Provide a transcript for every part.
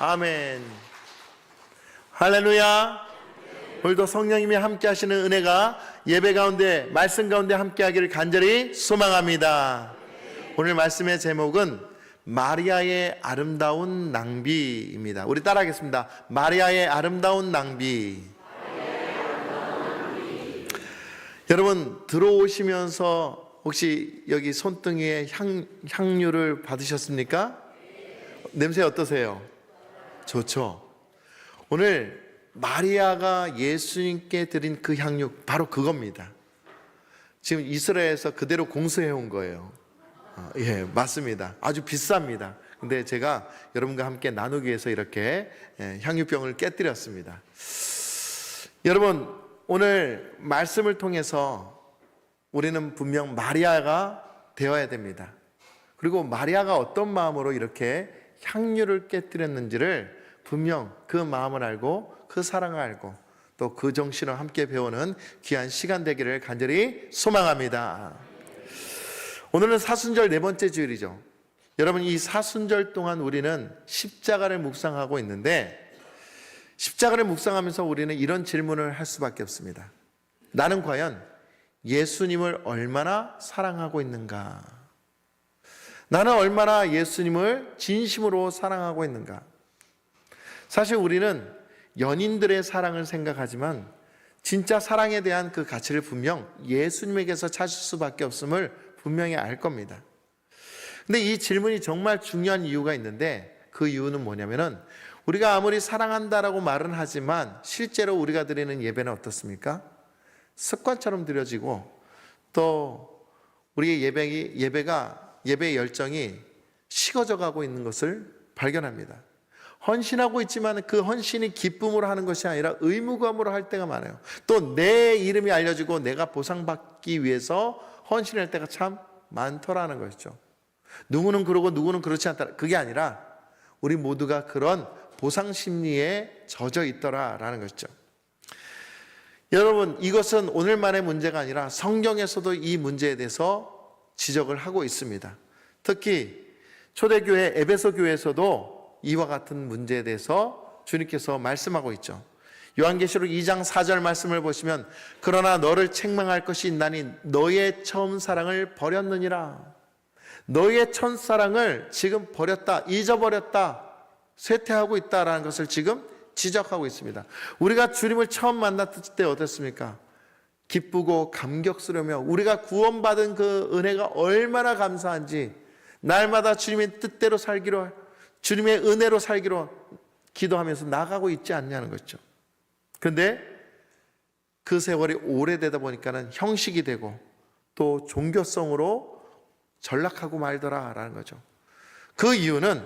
아멘. 할렐루야. 오늘도 성령님이 함께 하시는 은혜가 예배 가운데, 말씀 가운데 함께 하기를 간절히 소망합니다. 오늘 말씀의 제목은 마리아의 아름다운 낭비입니다. 우리 따라하겠습니다. 마리아의 아름다운 낭비. 여러분, 들어오시면서 혹시 여기 손등에 향유를 받으셨습니까? 냄새 어떠세요? 좋죠? 오늘 마리아가 예수님께 드린 그 향유, 바로 그겁니다. 지금 이스라엘에서 그대로 공수해 온 거예요. 예, 맞습니다. 아주 비쌉니다. 근데 제가 여러분과 함께 나누기 위해서 이렇게 향유병을 깨뜨렸습니다. 여러분, 오늘 말씀을 통해서 우리는 분명 마리아가 되어야 됩니다. 그리고 마리아가 어떤 마음으로 이렇게 향유를 깨뜨렸는지를 분명 그 마음을 알고 그 사랑을 알고 또 그 정신을 함께 배우는 귀한 시간 되기를 간절히 소망합니다. 오늘은 사순절 네 번째 주일이죠. 여러분, 이 사순절 동안 우리는 십자가를 묵상하고 있는데, 십자가를 묵상하면서 우리는 이런 질문을 할 수밖에 없습니다. 나는 과연 예수님을 얼마나 사랑하고 있는가? 나는 얼마나 예수님을 진심으로 사랑하고 있는가? 사실 우리는 연인들의 사랑을 생각하지만 진짜 사랑에 대한 그 가치를 분명 예수님에게서 찾을 수밖에 없음을 분명히 알 겁니다. 근데 이 질문이 정말 중요한 이유가 있는데, 그 이유는 뭐냐면은 우리가 아무리 사랑한다라고 말은 하지만 실제로 우리가 드리는 예배는 어떻습니까? 습관처럼 드려지고, 또 우리의 예배의 열정이 식어져 가고 있는 것을 발견합니다. 헌신하고 있지만 그 헌신이 기쁨으로 하는 것이 아니라 의무감으로 할 때가 많아요. 또 내 이름이 알려지고 내가 보상받기 위해서 헌신할 때가 참 많더라는 것이죠. 누구는 그러고 누구는 그렇지 않다. 그게 아니라 우리 모두가 그런 보상 심리에 젖어 있더라라는 것이죠. 여러분, 이것은 오늘만의 문제가 아니라 성경에서도 이 문제에 대해서 지적을 하고 있습니다. 특히 초대교회 에베소 교회에서도 이와 같은 문제에 대해서 주님께서 말씀하고 있죠. 요한계시록 2장 4절 말씀을 보시면, 그러나 너를 책망할 것이 있나니 너의 처음 사랑을 버렸느니라. 너의 첫사랑을 지금 버렸다, 잊어버렸다, 쇠퇴하고 있다라는 것을 지금 지적하고 있습니다. 우리가 주님을 처음 만났을 때 어땠습니까? 기쁘고 감격스러우며 우리가 구원받은 그 은혜가 얼마나 감사한지 날마다 주님의 뜻대로 살기로, 주님의 은혜로 살기로 기도하면서 나가고 있지 않냐는 것이죠. 그런데 그 세월이 오래되다 보니까는 형식이 되고 또 종교성으로 전락하고 말더라라는 거죠. 그 이유는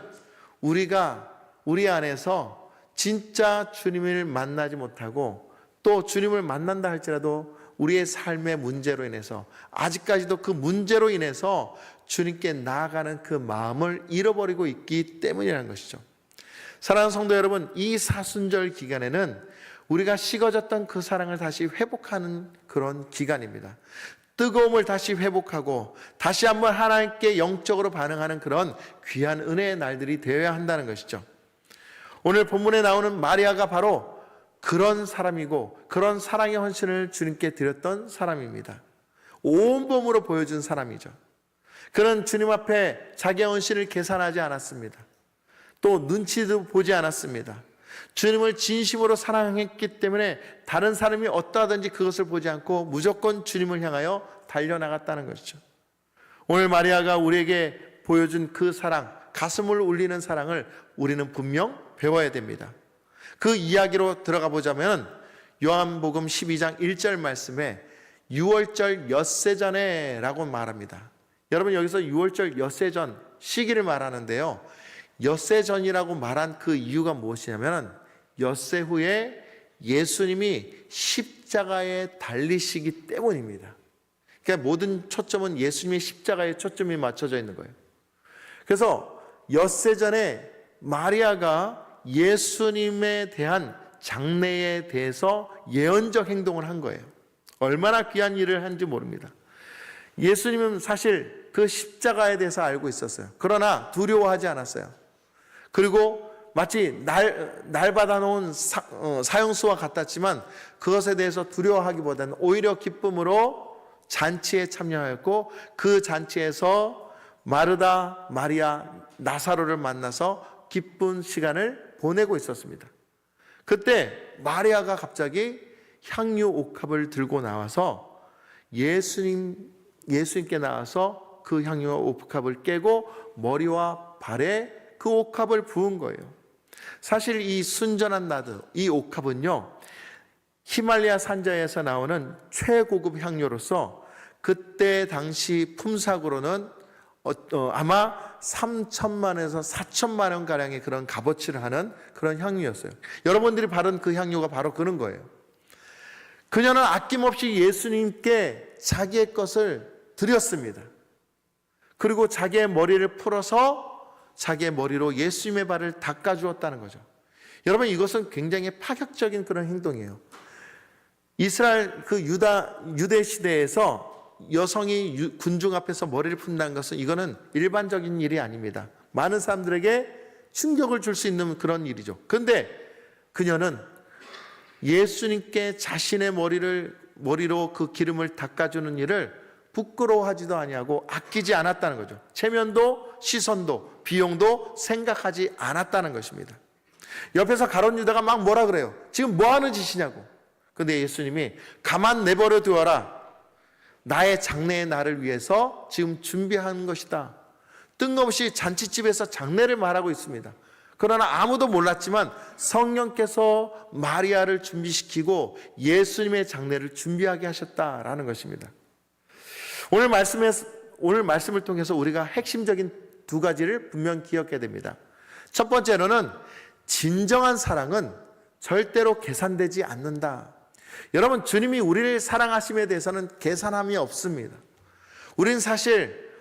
우리가 우리 안에서 진짜 주님을 만나지 못하고, 또 주님을 만난다 할지라도 우리의 삶의 문제로 인해서, 아직까지도 그 문제로 인해서 주님께 나아가는 그 마음을 잃어버리고 있기 때문이라는 것이죠. 사랑하는 성도 여러분, 이 사순절 기간에는 우리가 식어졌던 그 사랑을 다시 회복하는 그런 기간입니다. 뜨거움을 다시 회복하고 다시 한번 하나님께 영적으로 반응하는 그런 귀한 은혜의 날들이 되어야 한다는 것이죠. 오늘 본문에 나오는 마리아가 바로 그런 사람이고, 그런 사랑의 헌신을 주님께 드렸던 사람입니다. 온 몸으로 보여준 사람이죠. 그는 주님 앞에 자기의 헌신을 계산하지 않았습니다. 또 눈치도 보지 않았습니다. 주님을 진심으로 사랑했기 때문에 다른 사람이 어떠하든지 그것을 보지 않고 무조건 주님을 향하여 달려나갔다는 것이죠. 오늘 마리아가 우리에게 보여준 그 사랑, 가슴을 울리는 사랑을 우리는 분명 배워야 됩니다. 그 이야기로 들어가 보자면 요한복음 12장 1절 말씀에 유월절 엿새 전에 라고 말합니다. 여러분, 여기서 유월절 엿새 전 시기를 말하는데요, 엿새 전이라고 말한 그 이유가 무엇이냐면 엿새 후에 예수님이 십자가에 달리시기 때문입니다. 그러니까 모든 초점은 예수님의 십자가에 초점이 맞춰져 있는 거예요. 그래서 엿새 전에 마리아가 예수님에 대한 장래에 대해서 예언적 행동을 한 거예요. 얼마나 귀한 일을 한지 모릅니다. 예수님은 사실 그 십자가에 대해서 알고 있었어요. 그러나 두려워하지 않았어요. 그리고 마치 날 받아놓은 사형수와 같았지만 그것에 대해서 두려워하기보다는 오히려 기쁨으로 잔치에 참여하였고 그 잔치에서 마르다, 마리아, 나사로를 만나서 기쁜 시간을 보내고 있었습니다. 그때 마리아가 갑자기 향유 옥합을 들고 나와서 예수님께 나와서 그 향유 옥합을 깨고 머리와 발에 그 옥합을 부은 거예요. 사실 이 순전한 나드, 이 옥합은요, 히말라야 산자에서 나오는 최고급 향료로서 그때 당시 품삯으로는 아마 3천만에서 4천만 원 가량의 그런 값어치를 하는 그런 향유였어요. 여러분들이 바른 그 향유가 바로 그런 거예요. 그녀는 아낌없이 예수님께 자기의 것을 드렸습니다. 그리고 자기의 머리를 풀어서 자기의 머리로 예수님의 발을 닦아주었다는 거죠. 여러분, 이것은 굉장히 파격적인 그런 행동이에요. 이스라엘 유대 시대에서 여성이 군중 앞에서 머리를 푼다는 것은 이거는 일반적인 일이 아닙니다. 많은 사람들에게 충격을 줄 수 있는 그런 일이죠. 그런데 그녀는 예수님께 자신의 머리로 그 기름을 닦아주는 일을 부끄러워하지도 아니하고 아끼지 않았다는 거죠. 체면도 시선도 비용도 생각하지 않았다는 것입니다. 옆에서 가룟 유다가 막 뭐라 그래요? 지금 뭐 하는 짓이냐고. 근데 예수님이 가만 내버려 두어라. 나의 장래의 날을 위해서 지금 준비한 것이다. 뜬금없이 잔치집에서 장례를 말하고 있습니다. 그러나 아무도 몰랐지만 성령께서 마리아를 준비시키고 예수님의 장례를 준비하게 하셨다라는 것입니다. 오늘 말씀을 통해서 우리가 핵심적인 두 가지를 분명 기억해야 됩니다. 첫 번째로는 진정한 사랑은 절대로 계산되지 않는다. 여러분, 주님이 우리를 사랑하심에 대해서는 계산함이 없습니다. 우린 사실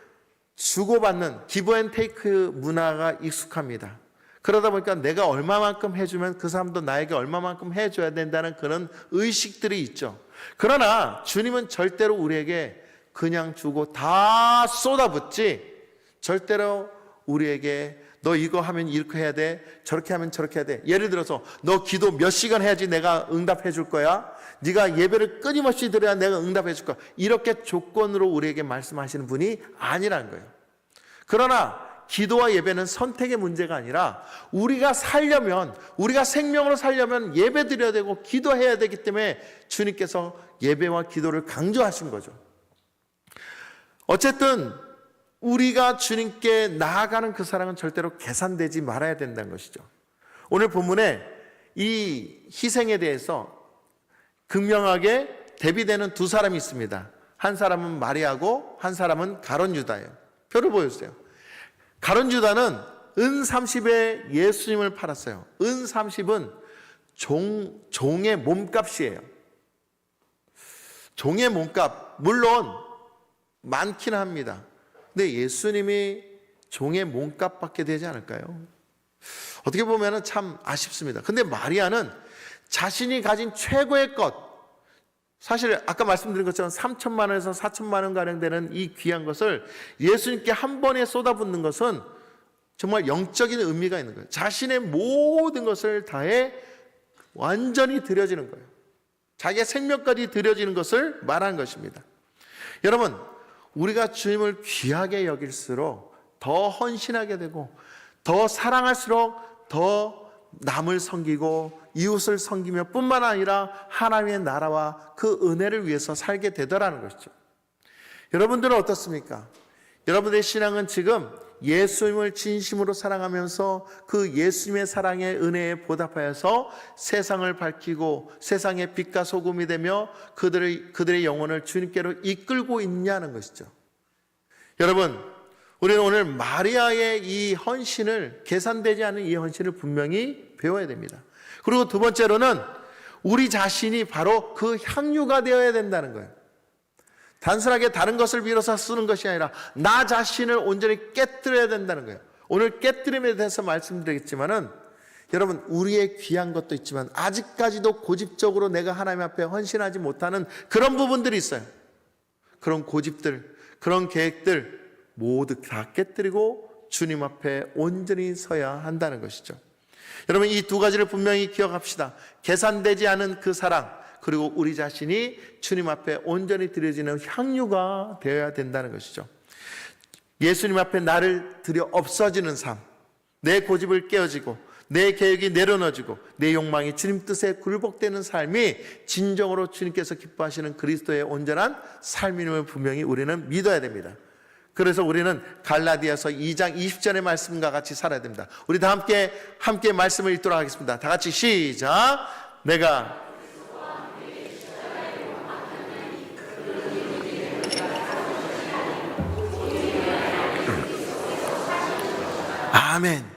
주고받는 기브 앤 테이크 문화가 익숙합니다. 그러다 보니까 내가 얼마만큼 해주면 그 사람도 나에게 얼마만큼 해줘야 된다는 그런 의식들이 있죠. 그러나 주님은 절대로 우리에게 그냥 주고 다 쏟아붓지 절대로 우리에게 너 이거 하면 이렇게 해야 돼, 저렇게 하면 저렇게 해야 돼. 예를 들어서 너 기도 몇 시간 해야지 내가 응답해 줄 거야. 네가 예배를 끊임없이 드려야 내가 응답해 줄 거야. 이렇게 조건으로 우리에게 말씀하시는 분이 아니라는 거예요. 그러나 기도와 예배는 선택의 문제가 아니라 우리가 살려면, 우리가 생명으로 살려면 예배 드려야 되고 기도해야 되기 때문에 주님께서 예배와 기도를 강조하신 거죠. 어쨌든 우리가 주님께 나아가는 그 사랑은 절대로 계산되지 말아야 된다는 것이죠. 오늘 본문에 이 희생에 대해서 극명하게 대비되는 두 사람이 있습니다. 한 사람은 마리아고 한 사람은 가룟 유다예요. 표를 보여주세요. 가룟 유다는 은 30에 예수님을 팔았어요. 은 30은 종의 몸값이에요. 종의 몸값, 물론 많긴 합니다. 근데 예수님이 종의 몸값밖에 되지 않을까요? 어떻게 보면 참 아쉽습니다. 근데 마리아는 자신이 가진 최고의 것, 사실 아까 말씀드린 것처럼 3천만 원에서 4천만 원 가량 되는 이 귀한 것을 예수님께 한 번에 쏟아붓는 것은 정말 영적인 의미가 있는 거예요. 자신의 모든 것을 다해 완전히 드려지는 거예요. 자기의 생명까지 드려지는 것을 말하는 것입니다. 여러분, 우리가 주님을 귀하게 여길수록 더 헌신하게 되고 더 사랑할수록 더 남을 섬기고 이웃을 섬기며 뿐만 아니라 하나님의 나라와 그 은혜를 위해서 살게 되더라는 것이죠. 여러분들은 어떻습니까? 여러분들의 신앙은 지금 예수님을 진심으로 사랑하면서 그 예수님의 사랑의 은혜에 보답하여서 세상을 밝히고 세상의 빛과 소금이 되며 그들의 영혼을 주님께로 이끌고 있냐는 것이죠. 여러분, 우리는 오늘 마리아의 이 헌신을, 계산되지 않은 이 헌신을 분명히 배워야 됩니다. 그리고 두 번째로는 우리 자신이 바로 그 향유가 되어야 된다는 거예요. 단순하게 다른 것을 빌어서 쓰는 것이 아니라 나 자신을 온전히 깨뜨려야 된다는 거예요. 오늘 깨뜨림에 대해서 말씀드리겠지만은 여러분, 우리의 귀한 것도 있지만 아직까지도 고집적으로 내가 하나님 앞에 헌신하지 못하는 그런 부분들이 있어요. 그런 고집들, 그런 계획들 모두 다 깨뜨리고 주님 앞에 온전히 서야 한다는 것이죠. 여러분, 이 두 가지를 분명히 기억합시다. 계산되지 않은 그 사랑, 그리고 우리 자신이 주님 앞에 온전히 드려지는 향유가 되어야 된다는 것이죠. 예수님 앞에 나를 드려 없어지는 삶, 내 고집을 깨어지고 내 계획이 내려놓아지고 내 욕망이 주님 뜻에 굴복되는 삶이 진정으로 주님께서 기뻐하시는 그리스도의 온전한 삶임을 분명히 우리는 믿어야 됩니다. 그래서 우리는 갈라디아서 2장 20절의 말씀과 같이 살아야 됩니다. 우리 다 함께 말씀을 읽도록 하겠습니다. 다 같이 시작. 내가 아멘.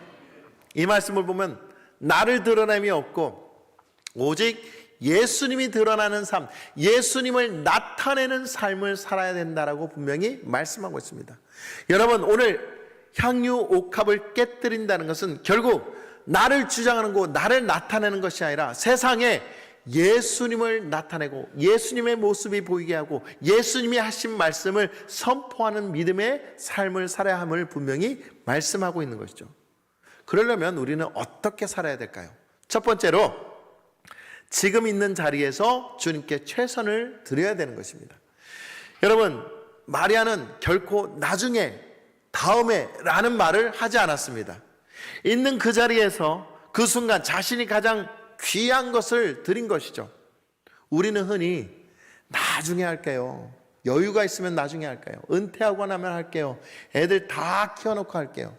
이 말씀을 보면 나를 드러냄이 없고 오직 예수님이 드러나는 삶, 예수님을 나타내는 삶을 살아야 된다라고 분명히 말씀하고 있습니다. 여러분, 오늘 향유 옥합을 깨뜨린다는 것은 결국 나를 주장하는 거, 나를 나타내는 것이 아니라 세상에 예수님을 나타내고 예수님의 모습이 보이게 하고 예수님이 하신 말씀을 선포하는 믿음의 삶을 살아야 함을 분명히 말씀하고 있는 것이죠. 그러려면 우리는 어떻게 살아야 될까요? 첫 번째로 지금 있는 자리에서 주님께 최선을 드려야 되는 것입니다. 여러분, 마리아는 결코 나중에, 다음에 라는 말을 하지 않았습니다. 있는 그 자리에서 그 순간 자신이 가장 귀한 것을 드린 것이죠. 우리는 흔히 나중에 할게요, 여유가 있으면 나중에 할게요, 은퇴하고 나면 할게요, 애들 다 키워놓고 할게요.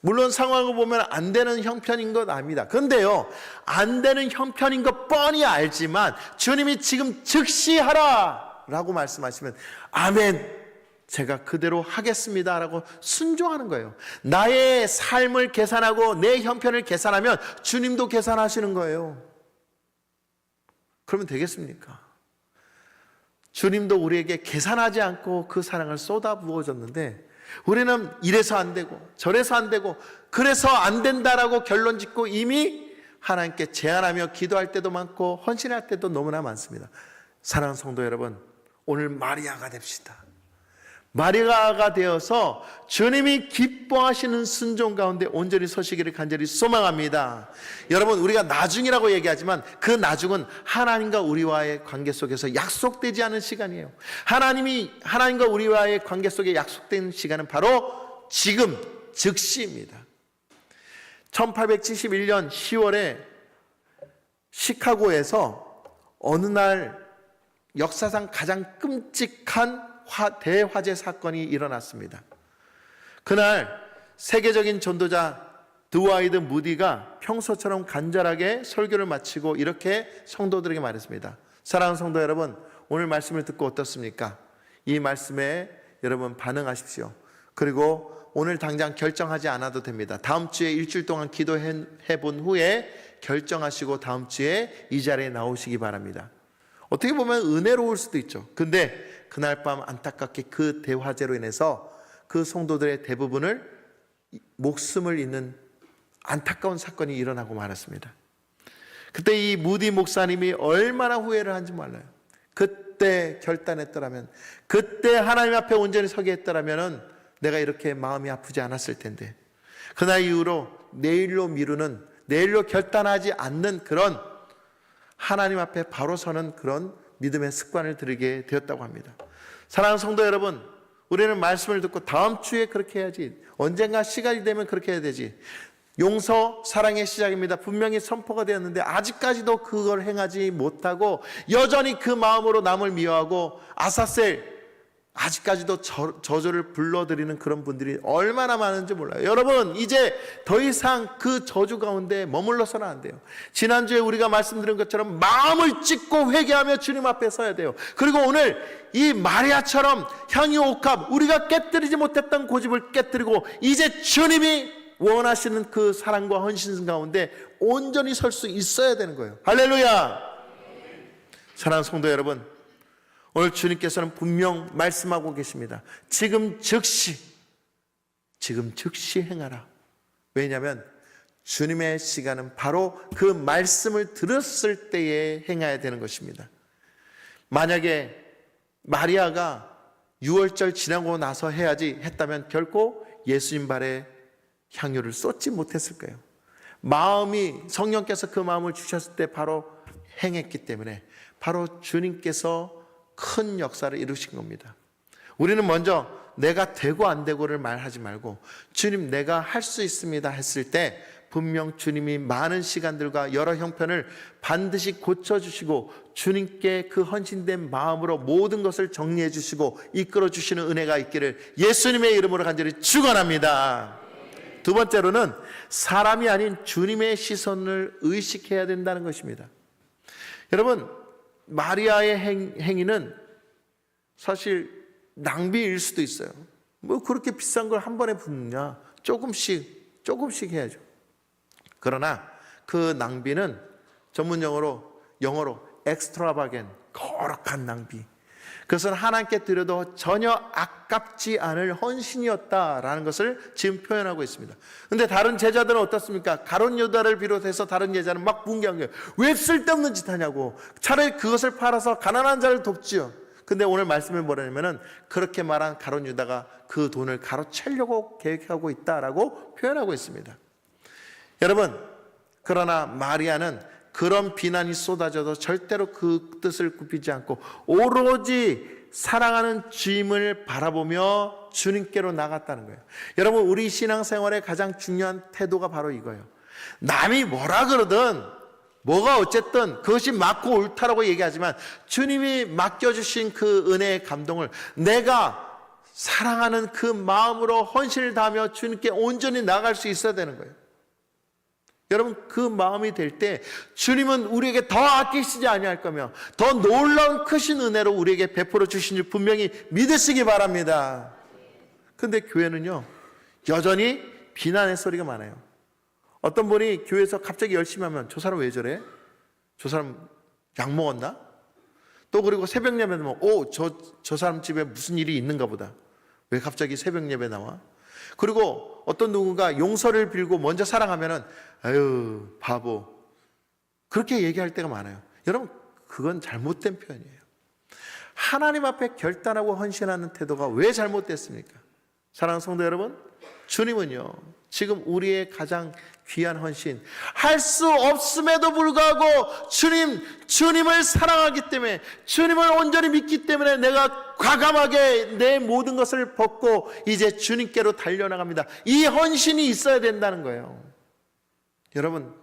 물론 상황을 보면 안 되는 형편인 것 압니다. 그런데요, 안 되는 형편인 것 뻔히 알지만 주님이 지금 즉시 하라 라고 말씀하시면 아멘, 제가 그대로 하겠습니다 라고 순종하는 거예요. 나의 삶을 계산하고 내 형편을 계산하면 주님도 계산하시는 거예요. 그러면 되겠습니까? 주님도 우리에게 계산하지 않고 그 사랑을 쏟아 부어줬는데 우리는 이래서 안 되고 저래서 안 되고 그래서 안 된다라고 결론 짓고 이미 하나님께 제안하며 기도할 때도 많고 헌신할 때도 너무나 많습니다. 사랑하는 성도 여러분, 오늘 마리아가 됩시다. 마리아가 되어서 주님이 기뻐하시는 순종 가운데 온전히 서시기를 간절히 소망합니다. 여러분, 우리가 나중이라고 얘기하지만 그 나중은 하나님과 우리와의 관계 속에서 약속되지 않은 시간이에요. 하나님과 우리와의 관계 속에 약속된 시간은 바로 지금 즉시입니다. 1871년 10월에 시카고에서 어느 날 역사상 가장 끔찍한 대화재 사건이 일어났습니다. 그날 세계적인 전도자 드와이드 무디가 평소처럼 간절하게 설교를 마치고 이렇게 성도들에게 말했습니다. 사랑하는 성도 여러분, 오늘 말씀을 듣고 어떻습니까? 이 말씀에 여러분 반응하십시오. 그리고 오늘 당장 결정하지 않아도 됩니다. 다음 주에 일주일 동안 기도해 본 후에 결정하시고 다음 주에 이 자리에 나오시기 바랍니다. 어떻게 보면 은혜로울 수도 있죠. 근데 그날 밤 안타깝게 그 대화재로 인해서 그 성도들의 대부분을 목숨을 잃는 안타까운 사건이 일어나고 말았습니다. 그때 이 무디 목사님이 얼마나 후회를 한지 몰라요. 그때 결단했더라면, 그때 하나님 앞에 온전히 서게 했더라면 내가 이렇게 마음이 아프지 않았을 텐데, 그날 이후로 내일로 미루는, 내일로 결단하지 않는 그런 하나님 앞에 바로 서는 그런 믿음의 습관을 들이게 되었다고 합니다. 사랑하는 성도 여러분, 우리는 말씀을 듣고 다음 주에 그렇게 해야지, 언젠가 시간이 되면 그렇게 해야 되지, 용서 사랑의 시작입니다, 분명히 선포가 되었는데 아직까지도 그걸 행하지 못하고 여전히 그 마음으로 남을 미워하고 아사셀, 아직까지도 저주를 불러드리는 그런 분들이 얼마나 많은지 몰라요. 여러분, 이제 더 이상 그 저주 가운데 머물러서는 안 돼요. 지난주에 우리가 말씀드린 것처럼 마음을 찢고 회개하며 주님 앞에 서야 돼요. 그리고 오늘 이 마리아처럼 향유 옥합, 우리가 깨뜨리지 못했던 고집을 깨뜨리고 이제 주님이 원하시는 그 사랑과 헌신 가운데 온전히 설 수 있어야 되는 거예요. 할렐루야. 사랑하는 성도 여러분, 오늘 주님께서는 분명 말씀하고 계십니다. 지금 즉시 행하라. 왜냐하면 주님의 시간은 바로 그 말씀을 들었을 때에 행해야 되는 것입니다. 만약에 마리아가 6월절 지나고 나서 해야지 했다면 결코 예수님 발에 향유를 쏟지 못했을 거예요. 마음이 성령께서 그 마음을 주셨을 때 바로 행했기 때문에 바로 주님께서 큰 역사를 이루신 겁니다. 우리는 먼저 내가 되고 안 되고를 말하지 말고 주님 내가 할 수 있습니다 했을 때 분명 주님이 많은 시간들과 여러 형편을 반드시 고쳐주시고 주님께 그 헌신된 마음으로 모든 것을 정리해 주시고 이끌어 주시는 은혜가 있기를 예수님의 이름으로 간절히 축원합니다. 두 번째로는 사람이 아닌 주님의 시선을 의식해야 된다는 것입니다. 여러분, 마리아의 행위는 사실 낭비일 수도 있어요. 뭐 그렇게 비싼 걸 한 번에 붓느냐, 조금씩 해야죠. 그러나 그 낭비는 전문 영어로 extravagant, 거룩한 낭비. 그것은 하나님께 드려도 전혀 아깝지 않을 헌신이었다라는 것을 지금 표현하고 있습니다. 그런데 다른 제자들은 어떻습니까? 가룟 유다를 비롯해서 다른 제자는 막 분개한 거예요. 왜 쓸데없는 짓 하냐고. 차라리 그것을 팔아서 가난한 자를 돕지요. 근데 오늘 말씀에 뭐라냐면은 그렇게 말한 가룟 유다가 그 돈을 가로채려고 계획하고 있다라고 표현하고 있습니다. 여러분, 그러나 마리아는 그런 비난이 쏟아져도 절대로 그 뜻을 굽히지 않고 오로지 사랑하는 주님을 바라보며 주님께로 나갔다는 거예요. 여러분, 우리 신앙생활의 가장 중요한 태도가 바로 이거예요. 남이 뭐라 그러든 뭐가 어쨌든 그것이 맞고 옳다라고 얘기하지만 주님이 맡겨주신 그 은혜의 감동을 내가 사랑하는 그 마음으로 헌신을 다하며 주님께 온전히 나갈 수 있어야 되는 거예요. 여러분, 그 마음이 될 때 주님은 우리에게 더 아끼시지 아니할 거며 더 놀라운 크신 은혜로 우리에게 베풀어 주신 줄 분명히 믿으시기 바랍니다. 그런데 교회는요 여전히 비난의 소리가 많아요. 어떤 분이 교회에서 갑자기 열심히 하면 저 사람 왜 저래? 저 사람 약 먹었나? 또 그리고 새벽 예배 되면 저 사람 집에 무슨 일이 있는가 보다. 왜 갑자기 새벽 예배 나와? 그리고 어떤 누군가 용서를 빌고 먼저 사랑하면은 아유 바보, 그렇게 얘기할 때가 많아요. 여러분, 그건 잘못된 표현이에요. 하나님 앞에 결단하고 헌신하는 태도가 왜 잘못됐습니까? 사랑하는 성도 여러분, 주님은요 지금 우리의 가장 귀한 헌신, 할 수 없음에도 불구하고 주님을 사랑하기 때문에, 주님을 온전히 믿기 때문에 내가 과감하게 내 모든 것을 벗고 이제 주님께로 달려나갑니다. 이 헌신이 있어야 된다는 거예요. 여러분,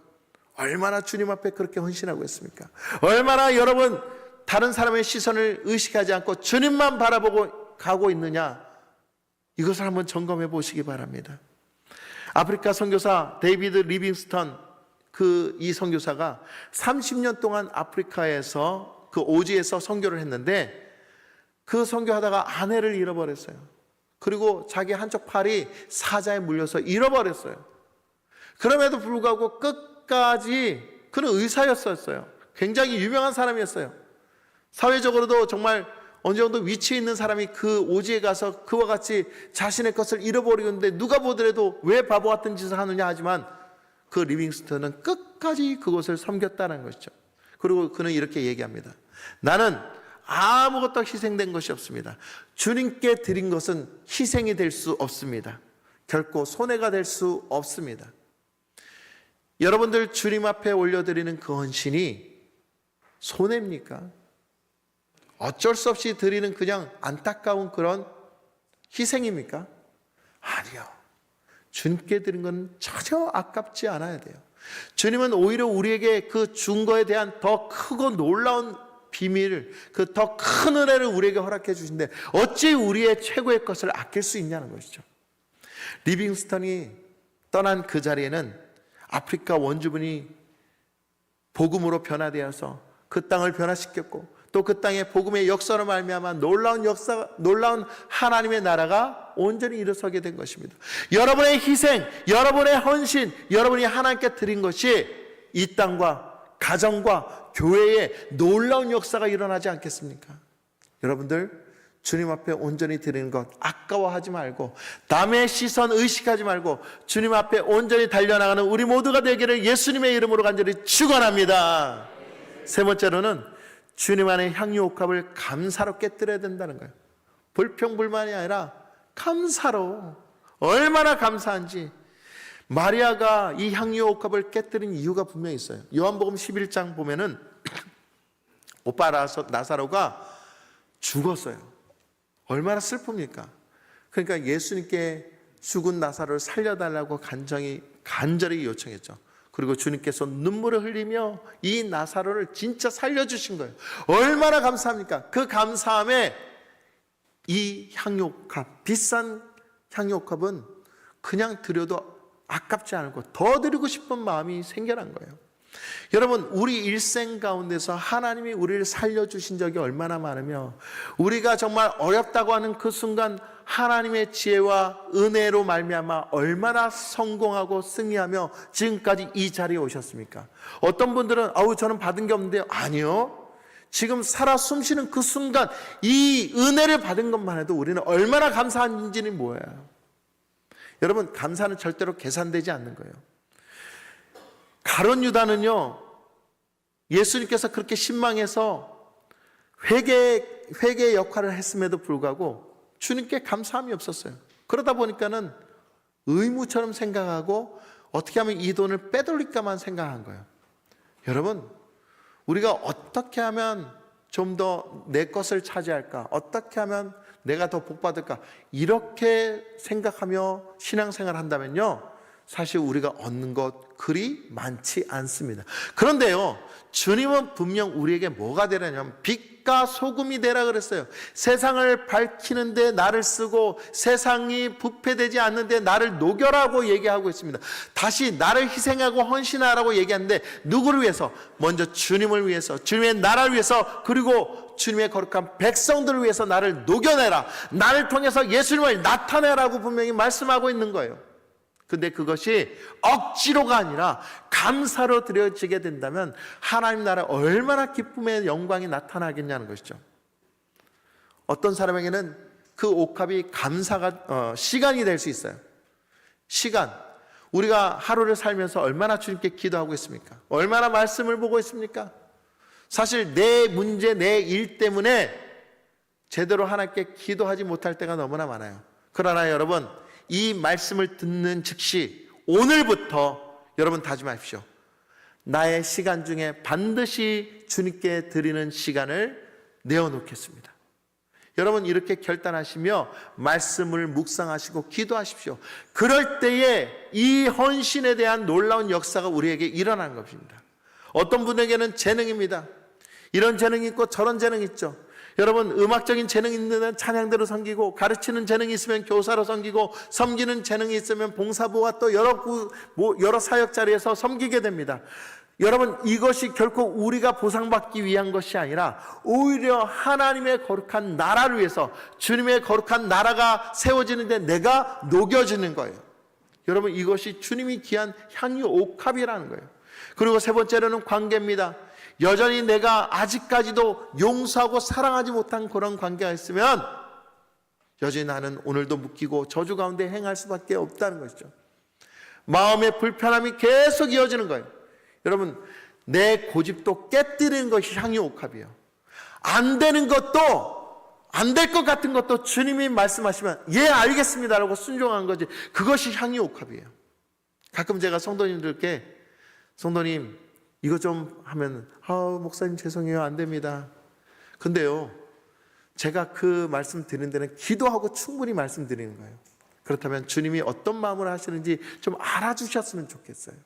얼마나 주님 앞에 그렇게 헌신하고 있습니까? 얼마나 여러분 다른 사람의 시선을 의식하지 않고 주님만 바라보고 가고 있느냐, 이것을 한번 점검해 보시기 바랍니다. 아프리카 선교사 데이비드 리빙스턴, 이 선교사가 30년 동안 아프리카에서 그 오지에서 선교를 했는데 그 선교하다가 아내를 잃어버렸어요. 그리고 자기 한쪽 팔이 사자에 물려서 잃어버렸어요. 그럼에도 불구하고 끝까지 그는 의사였었어요. 굉장히 유명한 사람이었어요. 사회적으로도 정말 어느 정도 위치에 있는 사람이 그 오지에 가서 그와 같이 자신의 것을 잃어버리는데 누가 보더라도 왜 바보 같은 짓을 하느냐 하지만 그 리빙스턴은 끝까지 그것을 섬겼다는 것이죠. 그리고 그는 이렇게 얘기합니다. 나는 아무것도 희생된 것이 없습니다. 주님께 드린 것은 희생이 될 수 없습니다. 결코 손해가 될 수 없습니다. 여러분들 주님 앞에 올려드리는 그 헌신이 손해입니까? 어쩔 수 없이 드리는 그냥 안타까운 그런 희생입니까? 아니요. 주님께 드린 건 전혀 아깝지 않아야 돼요. 주님은 오히려 우리에게 그 준 거에 대한 더 크고 놀라운 비밀, 그 더 큰 은혜를 우리에게 허락해 주신데 어찌 우리의 최고의 것을 아낄 수 있냐는 것이죠. 리빙스턴이 떠난 그 자리에는 아프리카 원주민이 복음으로 변화되어서 그 땅을 변화시켰고 또 그 땅에 복음의 역사로 말미암아 놀라운 하나님의 나라가 온전히 일어서게 된 것입니다. 여러분의 희생, 여러분의 헌신, 여러분이 하나님께 드린 것이 이 땅과 가정과 교회에 놀라운 역사가 일어나지 않겠습니까? 여러분들 주님 앞에 온전히 드리는 것 아까워하지 말고 남의 시선 의식하지 말고 주님 앞에 온전히 달려나가는 우리 모두가 되기를 예수님의 이름으로 간절히 축원합니다. 세 번째로는 주님 안에 향유옥합을 감사롭게 드려야 된다는 거예요. 불평불만이 아니라 감사로, 얼마나 감사한지. 마리아가 이 향유 옥합을 깨뜨린 이유가 분명히 있어요. 요한복음 11장 보면은 오빠 나사로가 죽었어요. 얼마나 슬픕니까? 그러니까 예수님께 죽은 나사로를 살려달라고 간절히 요청했죠. 그리고 주님께서 눈물을 흘리며 이 나사로를 진짜 살려주신 거예요. 얼마나 감사합니까? 그 감사함에 이 향유옥합, 비싼 향유옥합은 그냥 드려도 아깝지 않고 더 드리고 싶은 마음이 생겨난 거예요. 여러분, 우리 일생 가운데서 하나님이 우리를 살려주신 적이 얼마나 많으며, 우리가 정말 어렵다고 하는 그 순간 하나님의 지혜와 은혜로 말미암아 얼마나 성공하고 승리하며 지금까지 이 자리에 오셨습니까? 어떤 분들은 저는 받은 게 없는데요. 아니요, 지금 살아 숨쉬는 그 순간 이 은혜를 받은 것만 해도 우리는 얼마나 감사한지는 뭐예요? 여러분, 감사는 절대로 계산되지 않는 거예요. 가룟 유다는요, 예수님께서 그렇게 신망해서 회개의 역할을 했음에도 불구하고 주님께 감사함이 없었어요. 그러다 보니까는 의무처럼 생각하고 어떻게 하면 이 돈을 빼돌릴까만 생각한 거예요. 여러분, 우리가 어떻게 하면 좀 더 내 것을 차지할까? 어떻게 하면 내가 더 복받을까? 이렇게 생각하며 신앙생활을 한다면요, 사실 우리가 얻는 것 그리 많지 않습니다. 그런데요, 주님은 분명 우리에게 뭐가 되라냐면 빛과 소금이 되라 그랬어요. 세상을 밝히는데 나를 쓰고 세상이 부패되지 않는데 나를 녹여라고 얘기하고 있습니다. 다시 나를 희생하고 헌신하라고 얘기하는데 누구를 위해서? 먼저 주님을 위해서, 주님의 나라를 위해서, 그리고 주님의 거룩한 백성들을 위해서 나를 녹여내라, 나를 통해서 예수님을 나타내라고 분명히 말씀하고 있는 거예요. 근데 그것이 억지로가 아니라 감사로 드려지게 된다면 하나님 나라 얼마나 기쁨의 영광이 나타나겠냐는 것이죠. 어떤 사람에게는 그 옥합이 감사가 시간이 될 수 있어요. 시간. 우리가 하루를 살면서 얼마나 주님께 기도하고 있습니까? 얼마나 말씀을 보고 있습니까? 사실 내 문제, 내 일 때문에 제대로 하나님께 기도하지 못할 때가 너무나 많아요. 그러나 여러분, 이 말씀을 듣는 즉시 오늘부터 여러분 다짐하십시오. 나의 시간 중에 반드시 주님께 드리는 시간을 내어놓겠습니다. 여러분, 이렇게 결단하시며 말씀을 묵상하시고 기도하십시오. 그럴 때에 이 헌신에 대한 놀라운 역사가 우리에게 일어나는 것입니다. 어떤 분에게는 재능입니다. 이런 재능이 있고 저런 재능이 있죠. 여러분, 음악적인 재능이 있는 찬양대로 섬기고, 가르치는 재능이 있으면 교사로 섬기고, 섬기는 재능이 있으면 봉사부와 또 여러 사역 자리에서 섬기게 됩니다. 여러분, 이것이 결코 우리가 보상받기 위한 것이 아니라 오히려 하나님의 거룩한 나라를 위해서, 주님의 거룩한 나라가 세워지는데 내가 녹여지는 거예요. 여러분, 이것이 주님이 귀한 향유 옥합이라는 거예요. 그리고 세 번째로는 관계입니다. 여전히 내가 아직까지도 용서하고 사랑하지 못한 그런 관계가 있으면 여전히 나는 오늘도 묶이고 저주 가운데 행할 수밖에 없다는 것이죠. 마음의 불편함이 계속 이어지는 거예요. 여러분, 내 고집도 깨뜨리는 것이 향유옥합이에요. 안 되는 것도, 안 될 것 같은 것도 주님이 말씀하시면 예, 알겠습니다라고 순종한 거지, 그것이 향유옥합이에요. 가끔 제가 성도님들께, 성도님 이거 좀 하면 목사님 죄송해요, 안 됩니다. 근데요, 제가 그 말씀 드리는 데는 기도하고 충분히 말씀드리는 거예요. 그렇다면 주님이 어떤 마음으로 하시는지 좀 알아주셨으면 좋겠어요.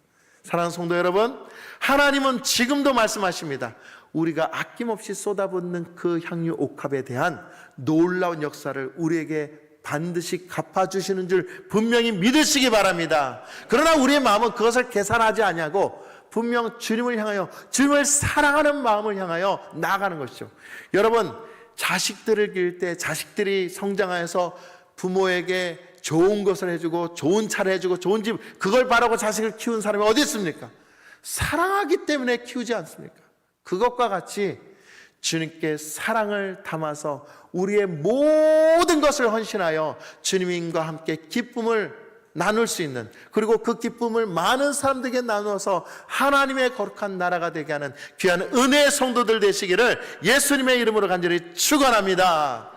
사랑하는 성도 여러분, 하나님은 지금도 말씀하십니다. 우리가 아낌없이 쏟아붓는 그 향유 옥합에 대한 놀라운 역사를 우리에게 반드시 갚아주시는 줄 분명히 믿으시기 바랍니다. 그러나 우리의 마음은 그것을 계산하지 아니하고 분명 주님을 향하여, 주님을 사랑하는 마음을 향하여 나아가는 것이죠. 여러분, 자식들을 기를 때 자식들이 성장하여서 부모에게 좋은 것을 해주고 좋은 차를 해주고 좋은 집, 그걸 바라고 자식을 키운 사람이 어디 있습니까? 사랑하기 때문에 키우지 않습니까? 그것과 같이 주님께 사랑을 담아서 우리의 모든 것을 헌신하여 주님과 함께 기쁨을 나눌 수 있는, 그리고 그 기쁨을 많은 사람들에게 나누어서 하나님의 거룩한 나라가 되게 하는 귀한 은혜의 성도들 되시기를 예수님의 이름으로 간절히 축원합니다.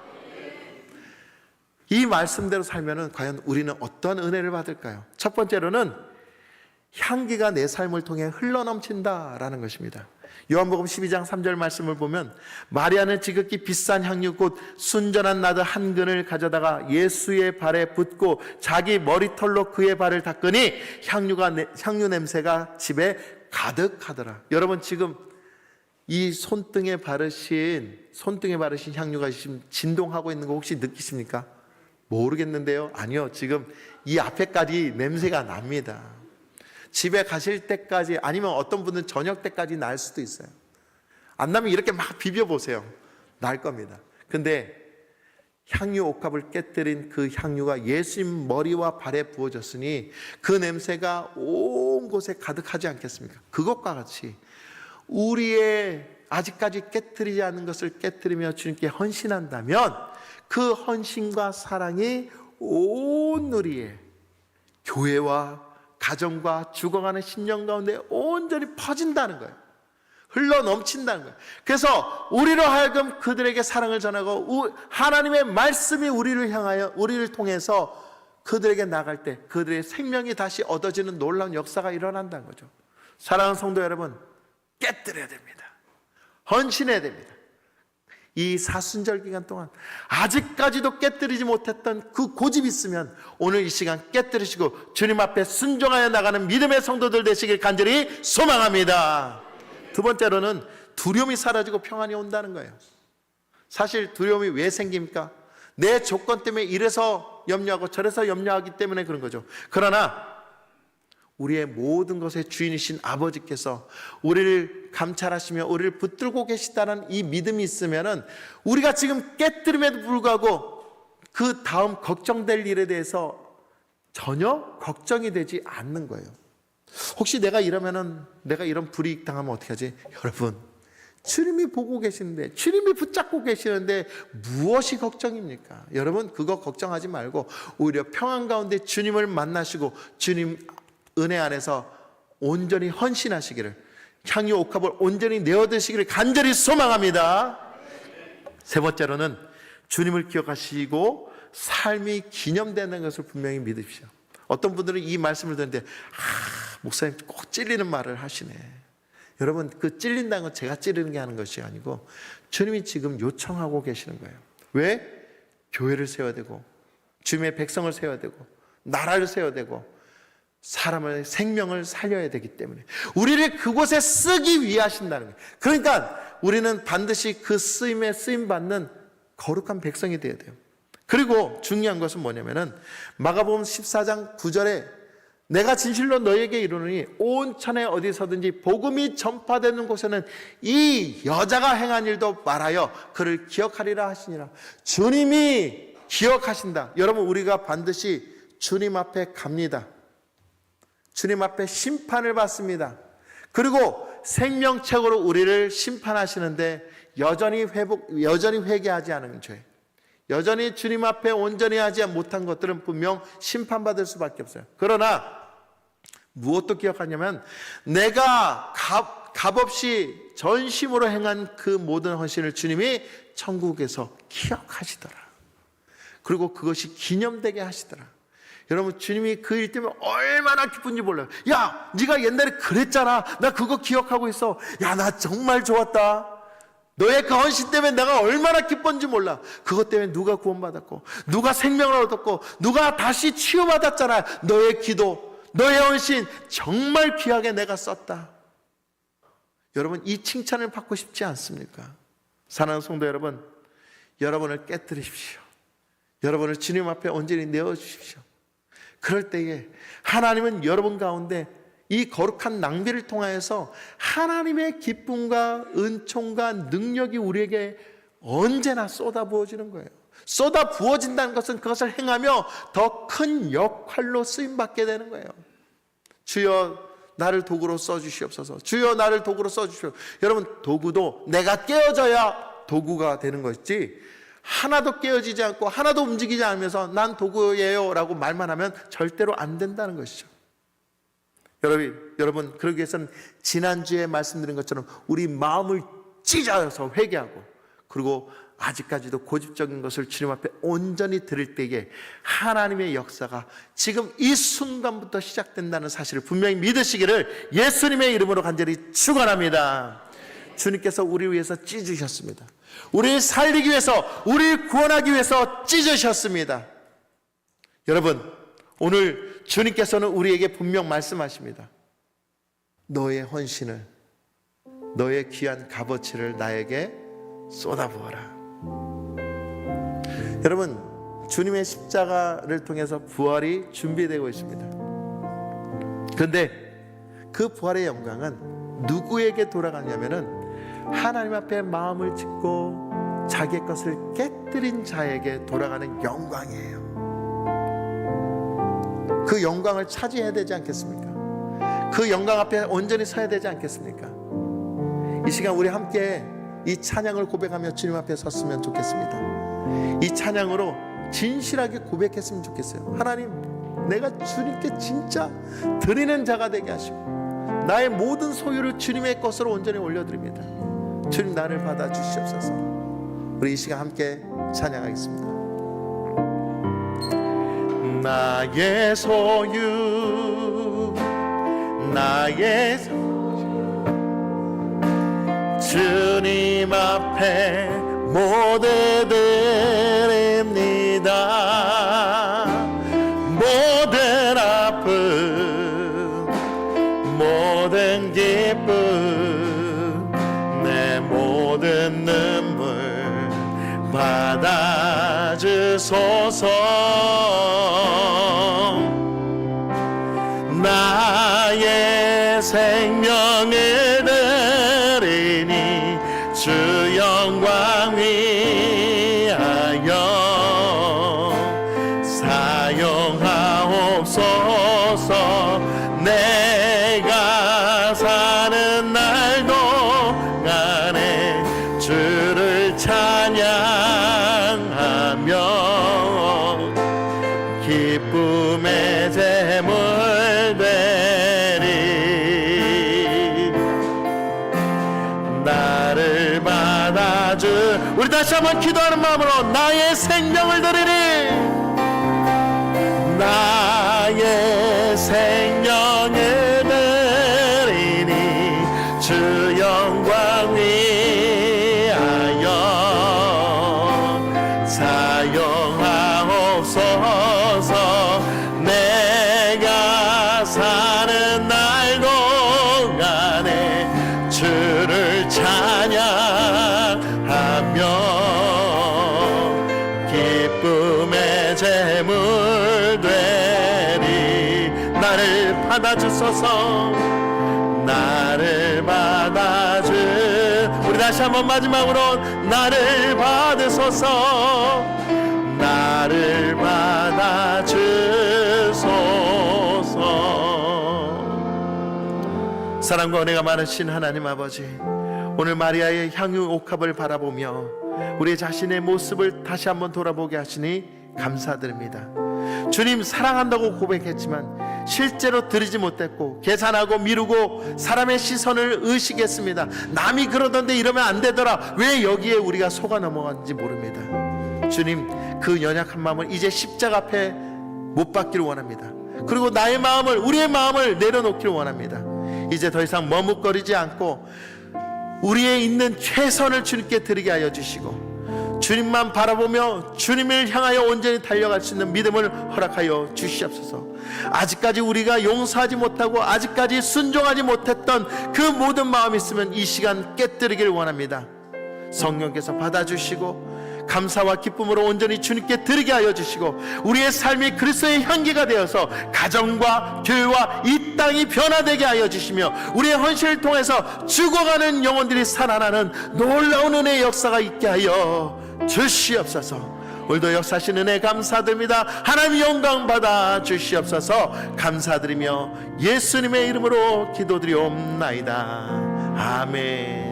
이 말씀대로 살면은 과연 우리는 어떤 은혜를 받을까요? 첫 번째로는 향기가 내 삶을 통해 흘러넘친다라는 것입니다. 요한복음 12장 3절 말씀을 보면 마리아는 지극히 비싼 향유 곧 순전한 나드 한 근을 가져다가 예수의 발에 붓고 자기 머리털로 그의 발을 닦으니 향유 냄새가 집에 가득하더라. 여러분 지금 이 손등에 바르신 향유가 지금 진동하고 있는 거 혹시 느끼십니까? 모르겠는데요. 아니요. 지금 이 앞에까지 냄새가 납니다. 집에 가실 때까지 아니면 어떤 분은 저녁 때까지 날 수도 있어요. 안 나면 이렇게 막 비벼보세요. 날 겁니다. 근데 향유 옥합을 깨뜨린 그 향유가 예수님 머리와 발에 부어졌으니 그 냄새가 온 곳에 가득하지 않겠습니까? 그것과 같이 우리의 아직까지 깨뜨리지 않은 것을 깨뜨리며 주님께 헌신한다면 그 헌신과 사랑이 온 우리의 교회와 가정과 죽어가는 심령 가운데 온전히 퍼진다는 거예요. 흘러 넘친다는 거예요. 그래서 우리로 하여금 그들에게 사랑을 전하고 하나님의 말씀이 우리를 향하여 우리를 통해서 그들에게 나갈 때 그들의 생명이 다시 얻어지는 놀라운 역사가 일어난다는 거죠. 사랑하는 성도 여러분, 깨뜨려야 됩니다. 헌신해야 됩니다. 이 사순절 기간 동안 아직까지도 깨뜨리지 못했던 그 고집이 있으면 오늘 이 시간 깨뜨리시고 주님 앞에 순종하여 나가는 믿음의 성도들 되시길 간절히 소망합니다. 두 번째로는 두려움이 사라지고 평안이 온다는 거예요. 사실 두려움이 왜 생깁니까? 내 조건 때문에 이래서 염려하고 저래서 염려하기 때문에 그런 거죠. 그러나 우리의 모든 것의 주인이신 아버지께서 우리를 감찰하시며 우리를 붙들고 계시다는 이 믿음이 있으면은 우리가 지금 깨뜨림에도 불구하고 그 다음 걱정될 일에 대해서 전혀 걱정이 되지 않는 거예요. 혹시 내가 이러면은 내가 이런 불이익 당하면 어떻게 하지? 여러분, 주님이 보고 계시는데, 주님이 붙잡고 계시는데 무엇이 걱정입니까? 여러분, 그거 걱정하지 말고 오히려 평안 가운데 주님을 만나시고 주님 은혜 안에서 온전히 헌신하시기를, 향유 옥합을 온전히 내어드시기를 간절히 소망합니다. 세 번째로는 주님을 기억하시고 삶이 기념되는 것을 분명히 믿으십시오. 어떤 분들은 이 말씀을 듣는데 목사님 꼭 찔리는 말을 하시네. 여러분, 그 찔린다는 건 제가 찌르는 게 하는 것이 아니고 주님이 지금 요청하고 계시는 거예요. 왜? 교회를 세워야 되고 주님의 백성을 세워야 되고 나라를 세워야 되고 사람의 생명을 살려야 되기 때문에 우리를 그곳에 쓰기 위해 하신다는 거예요. 그러니까 우리는 반드시 그 쓰임에 쓰임받는 거룩한 백성이 되어야 돼요. 그리고 중요한 것은 뭐냐면은 마가복음 14장 9절에 내가 진실로 너희에게 이르노니 온 천에 어디서든지 복음이 전파되는 곳에는 이 여자가 행한 일도 말하여 그를 기억하리라 하시니라. 주님이 기억하신다. 여러분, 우리가 반드시 주님 앞에 갑니다. 주님 앞에 심판을 받습니다. 그리고 생명책으로 우리를 심판하시는데 여전히 회개하지 않은 죄, 여전히 주님 앞에 온전히 하지 못한 것들은 분명 심판받을 수밖에 없어요. 그러나 무엇도 기억하냐면 내가 값없이 전심으로 행한 그 모든 헌신을 주님이 천국에서 기억하시더라. 그리고 그것이 기념되게 하시더라. 여러분, 주님이 그 일 때문에 얼마나 기쁜지 몰라요. 야, 네가 옛날에 그랬잖아. 나 그거 기억하고 있어. 야, 나 정말 좋았다. 너의 그 헌신 때문에 내가 얼마나 기쁜지 몰라. 그것 때문에 누가 구원받았고 누가 생명을 얻었고 누가 다시 치유받았잖아. 너의 기도, 너의 헌신 정말 귀하게 내가 썼다. 여러분, 이 칭찬을 받고 싶지 않습니까? 사랑하는 성도 여러분, 여러분을 깨뜨리십시오. 여러분을 주님 앞에 온전히 내어주십시오. 그럴 때에 하나님은 여러분 가운데 이 거룩한 낭비를 통하여서 하나님의 기쁨과 은총과 능력이 우리에게 언제나 쏟아부어지는 거예요. 쏟아부어진다는 것은 그것을 행하며 더 큰 역할로 쓰임받게 되는 거예요. 주여 나를 도구로 써주시옵소서. 주여 나를 도구로 써주시옵소서. 여러분, 도구도 내가 깨어져야 도구가 되는 것이지 하나도 깨어지지 않고 하나도 움직이지 않으면서 난 도구예요 라고 말만 하면 절대로 안 된다는 것이죠. 여러분, 그러기 위해서는 지난주에 말씀드린 것처럼 우리 마음을 찢어서 회개하고 그리고 아직까지도 고집적인 것을 주님 앞에 온전히 드릴 때에 하나님의 역사가 지금 이 순간부터 시작된다는 사실을 분명히 믿으시기를 예수님의 이름으로 간절히 축원합니다. 주님께서 우리 위해서 찢으셨습니다. 우리를 살리기 위해서, 우리를 구원하기 위해서 찢으셨습니다. 여러분, 오늘 주님께서는 우리에게 분명 말씀하십니다. 너의 헌신을, 너의 귀한 값어치를 나에게 쏟아부어라. 여러분, 주님의 십자가를 통해서 부활이 준비되고 있습니다. 그런데 그 부활의 영광은 누구에게 돌아가냐면은 하나님 앞에 마음을 짓고 자기의 것을 깨뜨린 자에게 돌아가는 영광이에요. 그 영광을 차지해야 되지 않겠습니까? 그 영광 앞에 온전히 서야 되지 않겠습니까? 이 시간 우리 함께 이 찬양을 고백하며 주님 앞에 섰으면 좋겠습니다. 이 찬양으로 진실하게 고백했으면 좋겠어요. 하나님, 내가 주님께 진짜 드리는 자가 되게 하시고 나의 모든 소유를 주님의 것으로 온전히 올려드립니다. 주님, 나를 받아주시옵소서. 우리 이 시간 함께 찬양하겠습니다. 나의 소유, 나의 소유, 주님 앞에 모두 드립니다. 모든 아픔, 모든 기쁨, 내 모든 눈물 받아주소서. 나의 생명을 드리니 주 영광 위하여 사용하옵소서. 내가 사는 날 동안에 주를 찬양하며 기쁨의 제물 되리. 나를 받아주. 우리 다시 한번 기도하는 마음으로 나의 생명을 드리리. 나의 생명을 드리니 주 영광 위하여 사용하옵소서. 내가 사는 날 동안에 주를 찬양하며 기쁨의 제물 되리. 나를 받아주소서. 나를 받아주. 우리 다시 한번 마지막으로 나를 받으소서. 나를 받아주소서. 사랑과 은혜가 많으신 하나님 아버지, 오늘 마리아의 향유 옥합을 바라보며 우리 자신의 모습을 다시 한번 돌아보게 하시니 감사드립니다. 주님, 사랑한다고 고백했지만 실제로 드리지 못했고 계산하고 미루고 사람의 시선을 의식했습니다. 남이 그러던데 이러면 안 되더라. 왜 여기에 우리가 속아 넘어갔는지 모릅니다. 주님, 그 연약한 마음을 이제 십자가 앞에 못 박기를 원합니다. 그리고 나의 마음을, 우리의 마음을 내려놓기를 원합니다. 이제 더 이상 머뭇거리지 않고 우리의 있는 최선을 주님께 드리게 하여 주시고 주님만 바라보며 주님을 향하여 온전히 달려갈 수 있는 믿음을 허락하여 주시옵소서. 아직까지 우리가 용서하지 못하고 아직까지 순종하지 못했던 그 모든 마음이 있으면 이 시간 깨뜨리길 원합니다. 성령께서 받아주시고 감사와 기쁨으로 온전히 주님께 드리게 하여 주시고 우리의 삶이 그리스도의 향기가 되어서 가정과 교회와 이 땅이 변화되게 하여 주시며 우리의 헌신을 통해서 죽어가는 영혼들이 살아나는 놀라운 은혜의 역사가 있게 하여 주시옵소서. 오늘도 역사하신 은혜 감사드립니다. 하나님 영광 받아 주시옵소서. 감사드리며 예수님의 이름으로 기도드리옵나이다. 아멘.